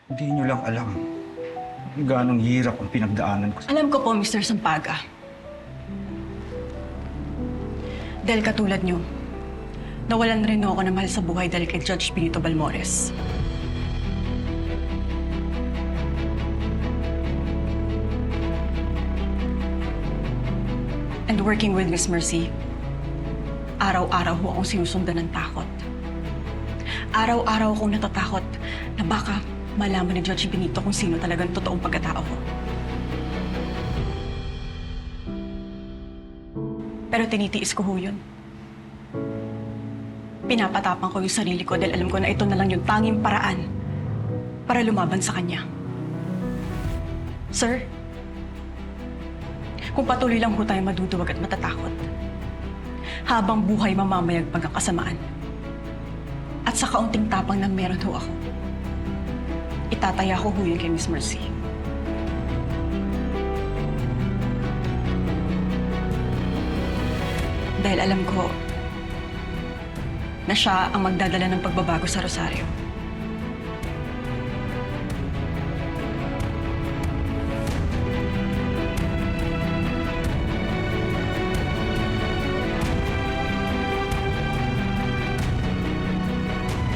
Hindi niyo lang alam kung gaano hirap ang pinagdaanan ko. Alam ko po, Mr. Sampaga. Dahil katulad niyo, nawalan rin ako ng mahal sa buhay dahil kay Judge Benito Balmores. And working with Miss Mercy, araw-araw ho akong sinusundan ng takot. Araw-araw akong natatakot na baka malaman ni Judge Benito kung sino talagang totoong pagkatao ko. Pero tinitiis ko ho yun. Pinapatapang ko yung sarili ko dahil alam ko na ito na lang yung tanging paraan para lumaban sa kanya. Sir, kung patuloy lang ho tayo maduduwag at matatakot, habang buhay mamamayagpag ang kasamaan, at sa kaunting tapang na meron ho ako, itataya ko ho yun kay Miss Mercy. Dahil alam ko na siya ang magdadala ng pagbabago sa Rosario.